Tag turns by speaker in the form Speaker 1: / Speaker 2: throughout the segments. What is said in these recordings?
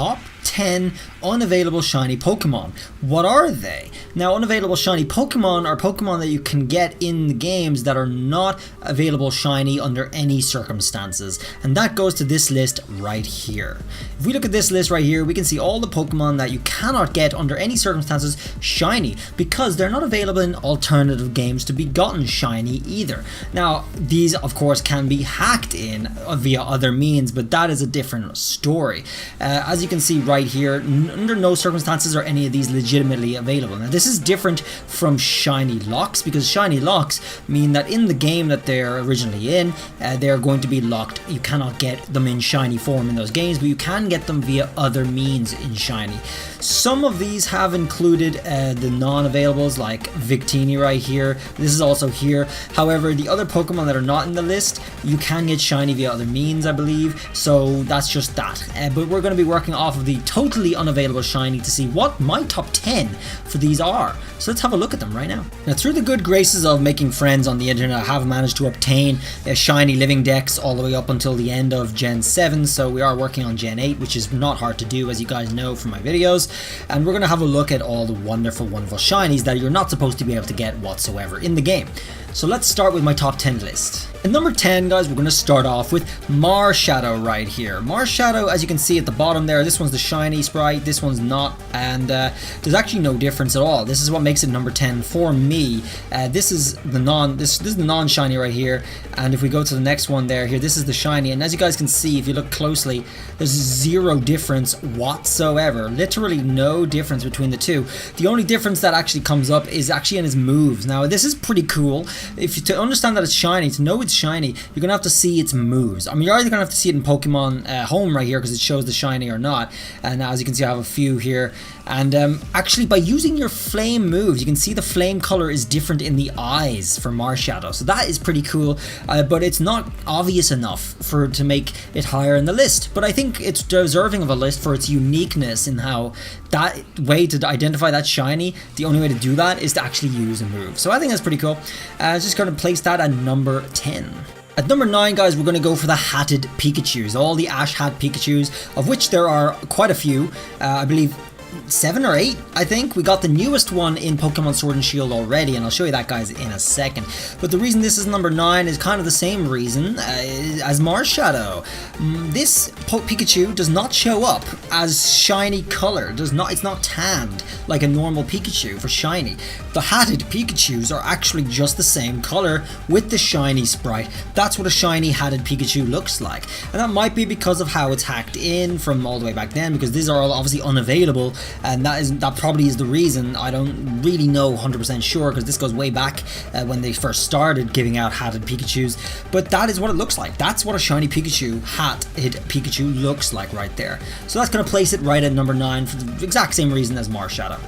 Speaker 1: top 10 unavailable shiny Pokemon. What are they? Now, unavailable shiny Pokemon are Pokemon that you can get in the games that are not available shiny under any circumstances, and that goes to this list right here. If we look at this list right here, we can see all the Pokemon that you cannot get under any circumstances shiny, because they're not available in alternative games to be gotten shiny either. Now, these of course can be hacked in via other means, but that is a different story. As you can see right here, under no circumstances are any of these legitimately available. Now, this is different from shiny locks, because shiny locks mean that in the game that they're originally in, they're going to be locked. You cannot get them in shiny form in those games, but you can get them via other means in shiny. Some of these have included the non-availables like Victini right here. This is also here. However, the other Pokemon that are not in the list, you can get shiny via other means, I believe. So that's just that. But we're going to be working off of the totally unavailable shiny to see what my top 10 for these are. So let's have a look at them right now. Now, through the good graces of making friends on the internet, I have managed to obtain a shiny living dex all the way up until the end of Gen 7. So we are working on Gen 8, which is not hard to do, as you guys know from my videos. And we're going to have a look at all the wonderful shinies that you're not supposed to be able to get whatsoever in the game. So let's start with my top 10 list. At number 10, guys, we're going to start off with Marshadow right here. Marshadow, as you can see at the bottom there, this one's the shiny sprite, this one's not, and there's actually no difference at all. This is what makes it number 10 for me. This is the non-shiny right here, and if we go to the next one there, this is the shiny, and as you guys can see, if you look closely, there's zero difference whatsoever. Literally no difference between the two. The only difference that actually comes up is actually in his moves. Now, this is pretty cool. To understand that it's shiny, to know it's shiny, you're gonna have to see its moves. I mean, you're either gonna have to see it in Pokemon Home right here because it shows the shiny or not. And as you can see, I have a few here. And actually, by using your flame moves, you can see the flame color is different in the eyes for Marshadow. So that is pretty cool, but it's not obvious enough to make it higher in the list. But I think it's deserving of a list for its uniqueness in how that way to identify that shiny, the only way to do that is to actually use a move. So I think that's pretty cool. Just going to place that at number 10. At number 9, guys, we're going to go for the Hatted Pikachus. All the Ash Hat Pikachus, of which there are quite a few. I believe 7 or 8, I think. We got the newest one in Pokemon Sword and Shield already, and I'll show you that, guys, in a second. But the reason this is number 9 is kind of the same reason as Marshadow. This Pikachu does not show up as shiny color. It's not tanned like a normal Pikachu for shiny. The Hatted Pikachus are actually just the same color with the shiny sprite. That's what a shiny Hatted Pikachu looks like. And that might be because of how it's hacked in from all the way back then, because these are all obviously unavailable. And that probably is the reason. I don't really know 100% sure, because this goes way back when they first started giving out Hatted Pikachus, but that is what it looks like. That's what a shiny Pikachu, Hatted Pikachu, looks like right there. So that's going to place it right at number 9 for the exact same reason as Marshadow.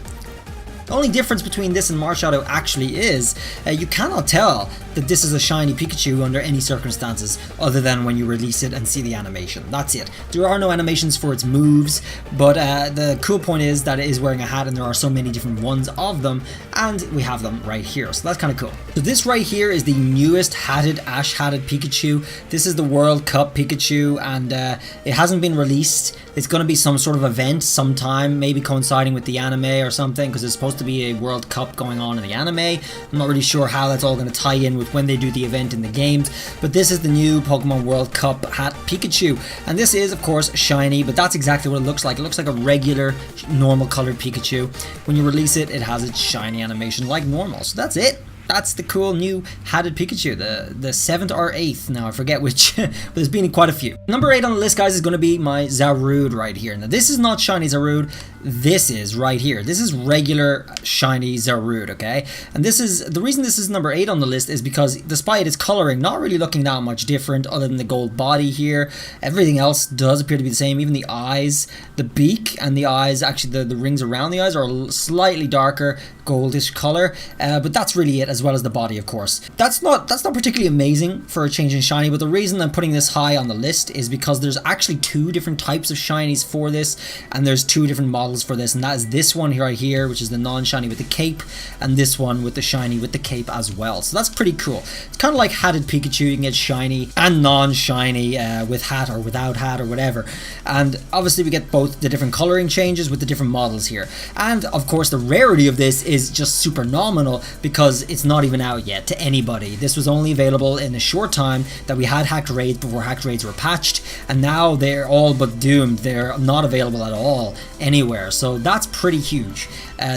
Speaker 1: The only difference between this and Marshadow actually is you cannot tell that this is a shiny Pikachu under any circumstances other than when you release it and see the animation. That's it. There are no animations for its moves, but the cool point is that it is wearing a hat, and there are so many different ones of them, and we have them right here, so that's kind of cool. So this right here is the newest Ash Hatted Pikachu. This is the World Cup Pikachu, and it hasn't been released. It's going to be some sort of event sometime, maybe coinciding with the anime or something, because it's supposed to be a World Cup going on in the anime. I'm not really sure how that's all going to tie in with when they do the event in the games, but this is the new Pokemon World Cup Hat Pikachu, and this is of course shiny, but that's exactly what it looks like. It looks like a regular normal colored Pikachu. When you release it, it has its shiny animation like normal. So that's it. That's the cool new Hatted Pikachu, the 7th or 8th, now I forget which, but there's been quite a few. Number 8 on the list, guys, is going to be my Zarut right here. Now this is not shiny Zarut, this is right here. This is regular shiny Zarut, okay? And this is, the reason this is number 8 on the list is because despite its coloring not really looking that much different other than the gold body here, everything else does appear to be the same. Even the eyes, the beak and the eyes, actually the rings around the eyes are slightly darker goldish color, but that's really it. as well as the body, of course. That's not particularly amazing for a change in shiny, but the reason I'm putting this high on the list is because there's actually 2 different types of shinies for this, and there's 2 different models for this, and that is this one right here, which is the non-shiny with the cape, and this one with the shiny with the cape as well. So that's pretty cool. It's kind of like Hatted Pikachu. You can get shiny and non-shiny with hat or without hat or whatever, and obviously we get both the different coloring changes with the different models here. And of course the rarity of this is just super nominal because it's not even out yet to anybody. This was only available in a short time that we had hacked raids before hacked raids were patched, and now they're all but doomed. They're not available at all anywhere, so that's pretty huge.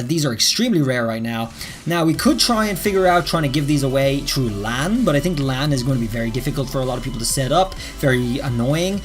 Speaker 1: These are extremely rare right now. Now we could try and figure out trying to give these away through LAN, but I think LAN is going to be very difficult for a lot of people to set up, very annoying.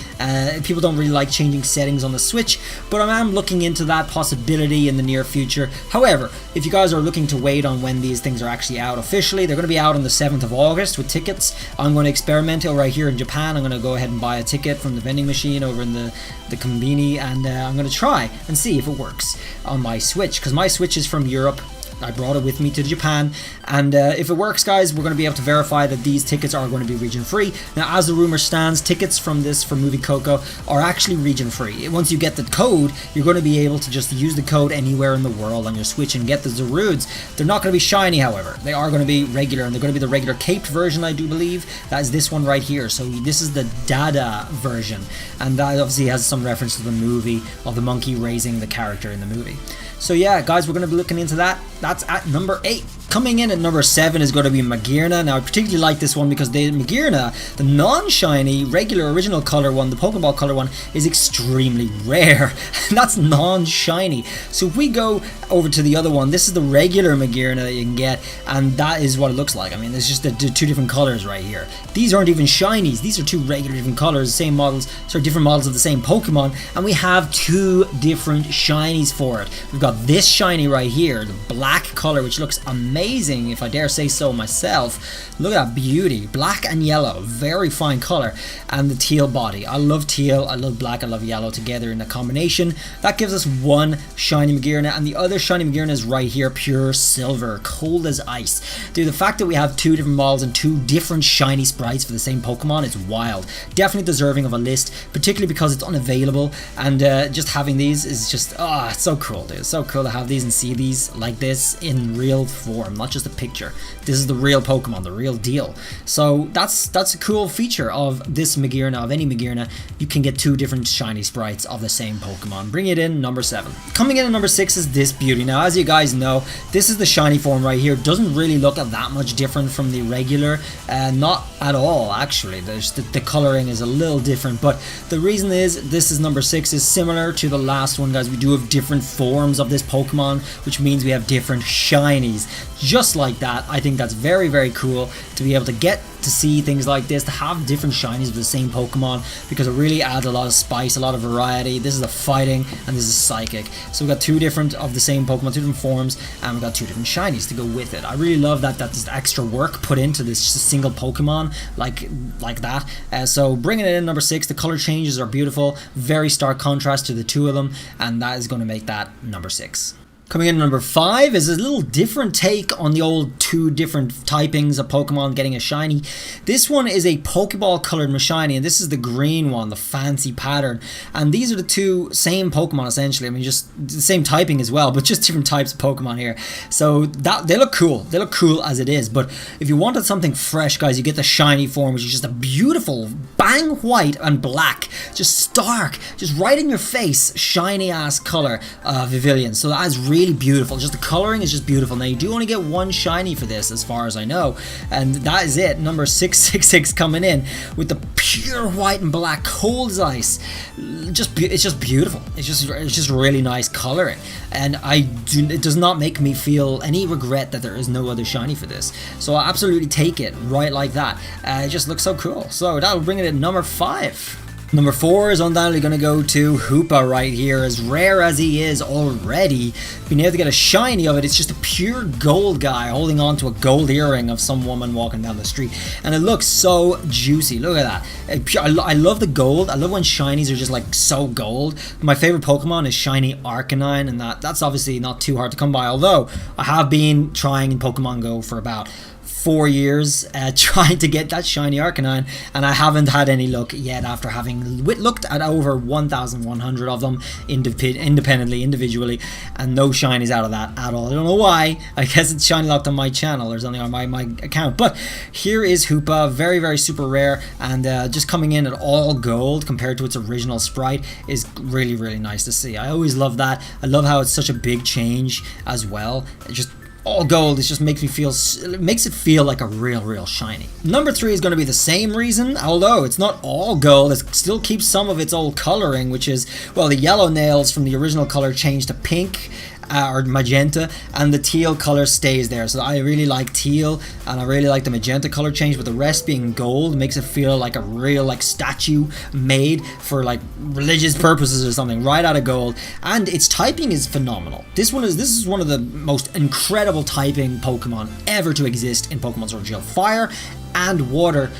Speaker 1: People don't really like changing settings on the Switch, but I am looking into that possibility in the near future. However, if you guys are looking to wait on when these things are actually out officially, they're going to be out on the 7th of August with tickets. I'm going to experiment right here in Japan. I'm going to go ahead and buy a ticket from the vending machine over in the Konbini, and I'm going to try and see if it works on my Switch, because my Switch is from Europe. I brought it with me to Japan, and if it works, guys, we're going to be able to verify that these tickets are going to be region free. Now, as the rumor stands, tickets from this for Movie Coco are actually region free. Once you get the code, you're going to be able to just use the code anywhere in the world on your Switch and get the Zaruts. They're not going to be shiny, however. They are going to be regular, and they're going to be the regular caped version, I do believe. That is this one right here. So this is the Dada version, and that obviously has some reference to the movie of the monkey raising the character in the movie. So yeah, guys, we're going to be looking into that. That's at number 8. Coming in at number 7 is going to be Magirna. Now, I particularly like this one because the Magirna, the non-shiny, regular, original color one, the Pokeball color one, is extremely rare. And that's non-shiny. So if we go over to the other one, this is the regular Magirna that you can get, and that is what it looks like. I mean, it's just the 2 different colors right here. These aren't even shinies. These are 2 regular different colors, same models, so different models of the same Pokemon, and we have 2 different shinies for it. We've got this shiny right here, the black color, which looks amazing, if I dare say so myself. Look at that beauty. Black and yellow, very fine color. And the teal body. I love teal, I love black, I love yellow together in a combination. That gives us 1 shiny Magirna, and the other shiny Magirna is right here, pure silver, cold as ice. Dude, the fact that we have 2 different models and 2 different shiny sprites for the same Pokemon is wild. Definitely deserving of a list, particularly because it's unavailable, and just having these is just, it's so cool, dude. It's so cool to have these and see these like this in real form, not just a picture. This is the real Pokemon, the real deal. So that's a cool feature of this Magirna, of any Magirna. You can get 2 different shiny sprites of the same Pokemon. Bring it in, number 7. Coming in at number 6 is this beauty. Now, as you guys know, this is the shiny form right here. Doesn't really look that much different from the regular. Not at all, actually. The coloring is a little different, but the reason is this is number 6 is similar to the last one, guys. We do have different forms of this Pokemon, which means we have different shinies. Just like that, I think that's very, very cool to be able to get to see things like this, to have different shinies of the same Pokemon, because it really adds a lot of spice, a lot of variety. This is a fighting, and this is psychic. So we've got 2 different of the same Pokemon, 2 different forms, and we've got 2 different shinies to go with it. I really love that there's extra work put into this single Pokemon like that. So bringing it in number 6, the color changes are beautiful, very stark contrast to the 2 of them, and that is going to make that number 6. Coming in at number 5 is a little different take on the old 2 different typings of Pokemon getting a shiny. This one is a Pokeball colored shiny, and this is the green one, the fancy pattern. And these are the 2 same Pokemon essentially. I mean, just the same typing as well, but just different types of Pokemon here. So that they look cool. They look cool as it is. But if you wanted something fresh, guys, you get the shiny form, which is just a beautiful bang white and black, just stark, just right in your face, shiny ass color Vivillon. So that is really beautiful. Just the coloring is just beautiful. Now you do only get 1 shiny for this, as far as I know, and that is it. Number 666 coming in with the pure white and black, cold as ice. It's just beautiful. It's just really nice coloring, and it does not make me feel any regret that there is no other shiny for this. So I absolutely take it right like that. It just looks so cool. So that'll bring it at number 5. Number 4 is undoubtedly going to go to Hoopa right here. As rare as he is already, being able to get a shiny of it, it's just a pure gold guy holding on to a gold earring of some woman walking down the street. And it looks so juicy. Look at that. I love the gold. I love when shinies are just like so gold. My favorite Pokemon is shiny Arcanine, and that's obviously not too hard to come by. Although I have been trying in Pokemon Go for about 4 years trying to get that shiny Arcanine, and I haven't had any luck yet after having looked at over 1,100 of them individually, and no shinies out of that at all. I don't know why. I guess it's shiny locked on my channel or something on my account. But here is Hoopa, very, very super rare, and just coming in at all gold compared to its original sprite is really, really nice to see. I always love that. I love how it's such a big change as well. It just all gold, it just makes it feel like a real shiny. Number 3 is going to be the same reason, although it's not all gold. It still keeps some of its old coloring, which is, well, the yellow nails from the original color changed to pink or magenta, and the teal color stays there. So I really like teal, and I really like the magenta color change, but the rest being gold makes it feel like a real like statue made for like religious purposes or something, right out of gold. And its typing is phenomenal. This is one of the most incredible typing Pokemon ever to exist in Pokemon Sword and Shield. Fire and water.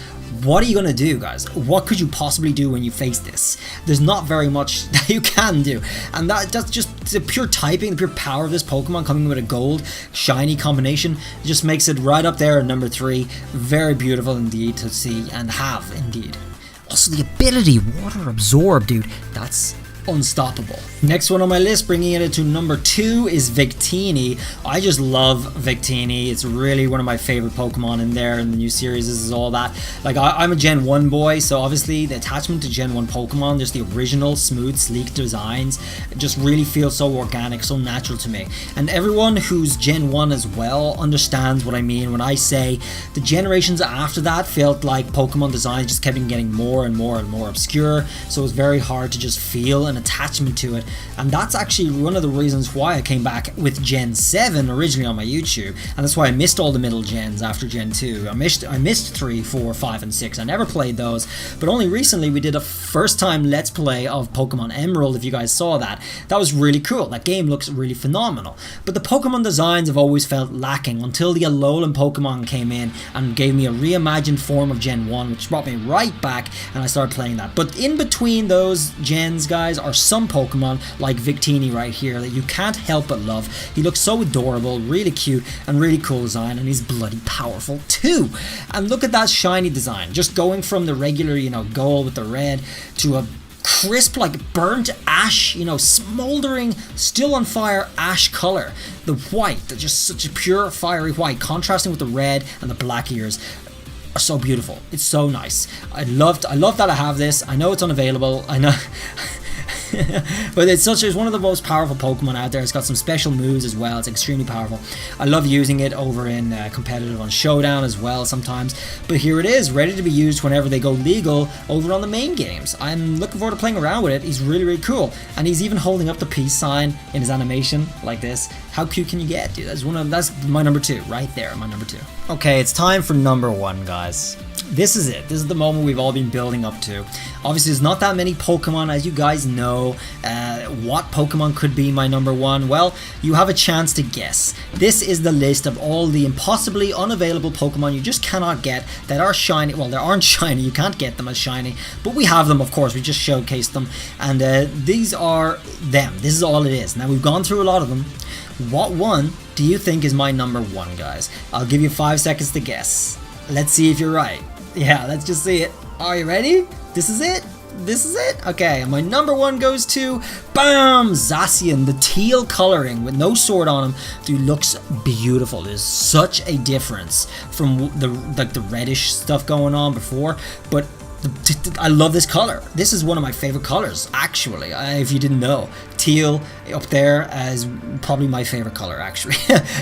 Speaker 1: What are you going to do, guys? What could you possibly do when you face this? There's not very much that you can do. And that's just the pure typing, the pure power of this Pokemon coming with a gold shiny combination just makes it right up there at number 3. Very beautiful indeed to see and have indeed. Also the ability, water absorb, dude. That's unstoppable. Next one on my list, bringing it to number 2, is Victini. I just love Victini. It's really one of my favorite Pokemon in there in the new series. This is all that. Like, I'm a Gen 1 boy, so obviously the attachment to Gen 1 Pokemon, just the original smooth, sleek designs, just really feels so organic, so natural to me. And everyone who's Gen 1 as well understands what I mean when I say the generations after that felt like Pokemon designs just kept getting more and more obscure, so it was very hard to just feel an attachment to it. And that's actually one of the reasons why I came back with Gen 7 originally on my YouTube, and that's why I missed all the middle gens after Gen 2. I missed 3, 4, 5, and 6. I never played those, but only recently we did a first time Let's Play of Pokemon Emerald, if you guys saw that. That was really cool. That game looks really phenomenal. But the Pokemon designs have always felt lacking until the Alolan Pokemon came in and gave me a reimagined form of Gen 1, which brought me right back, and I started playing that. But in between those gens, guys, are some Pokemon like Victini right here that you can't help but love. He looks so adorable, really cute, and really cool design, and he's bloody powerful too. And look at that shiny design, just going from the regular, gold with the red to a crisp, like burnt ash, smoldering, still on fire ash color. The white, just such a pure fiery white, contrasting with the red and the black ears. Are so beautiful. It's so nice. I love that I have this. I know it's unavailable. I know. But it's one of the most powerful Pokemon out there. It's got some special moves as well. It's extremely powerful. I love using it over in competitive on Showdown as well sometimes. But here it is, ready to be used whenever they go legal over on the main games. I'm looking forward to playing around with it. He's really, really cool. And he's even holding up the peace sign in his animation like this. How cute can you get, dude? That's my number 2 right there, my number 2. Okay, it's time for number 1, guys. This is it. This is the moment we've all been building up to. Obviously, there's not that many Pokemon, as you guys know. What Pokemon could be my number 1? Well, you have a chance to guess. This is the list of all the impossibly unavailable Pokemon you just cannot get that are shiny. Well, they aren't shiny. You can't get them as shiny. But we have them, of course. We just showcased them. And these are them. This is all it is. Now, we've gone through a lot of them. What one do you think is my number 1, guys? I'll give you 5 seconds to guess. Let's see if you're right. Yeah, let's just see it. Are you ready? This is it? This is it? Okay, my number 1 goes to, bam, Zacian. The teal coloring with no sword on him, dude, looks beautiful. There's such a difference from the reddish stuff going on before, but I love this color. This is one of my favorite colors, actually, if you didn't know. Teal up there as probably my favorite color, actually.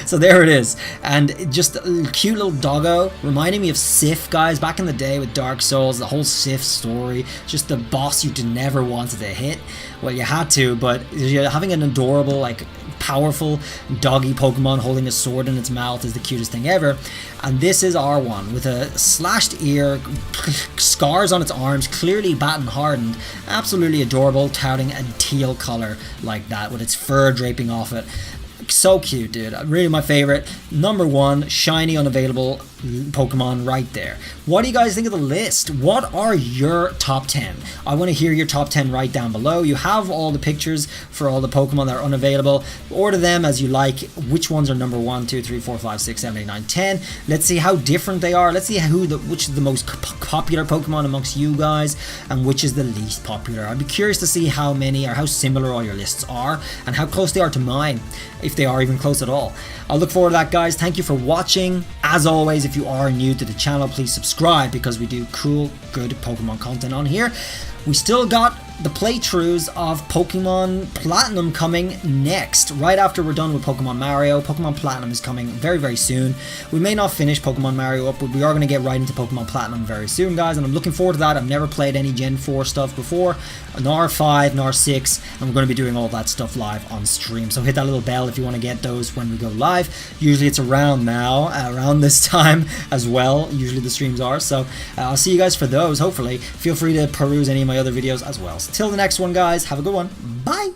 Speaker 1: So there it is. And just a cute little doggo, reminding me of Sif, guys, back in the day with Dark Souls, the whole Sif story. Just the boss you never wanted to hit. Well, you had to, but having an adorable, like, powerful doggy Pokemon holding a sword in its mouth is the cutest thing ever. And this is our one with a slashed ear, scars on its arms, clearly baton hardened. Absolutely adorable, touting a teal color like that with its fur draping off it. So cute, dude. Really my favorite. Number 1 shiny unavailable Pokemon right there. What do you guys think of the list? What are your top 10? I want to hear your top 10 right down below. You have all the pictures for all the Pokemon that are unavailable. Order them as you like. Which ones are number 1, 2, 3, 4, 5, 6, 7, 8, 9, 10. Let's see how different they are. Let's see which is the most popular Pokemon amongst you guys and which is the least popular. I'd be curious to see how many or how similar all your lists are and how close they are to mine, if they are even close at all. I'll look forward to that, guys. Thank you for watching. As always, if you are new to the channel, please subscribe because we do cool, good Pokemon content on here. We still got the playthroughs of Pokemon Platinum coming next, right after we're done with Pokemon Mario. Pokemon Platinum is coming very, very soon. We may not finish Pokemon Mario up, but we are going to get right into Pokemon Platinum very soon, guys, and I'm looking forward to that. I've never played any Gen 4 stuff before, nor 5, nor 6, and we're going to be doing all that stuff live on stream, so hit that little bell if you want to get those when we go live. Usually it's around now, around this time as well, usually the streams are, so I'll see you guys for those, hopefully. Feel free to peruse any of my other videos as well. So till the next one, guys, have a good one. Bye!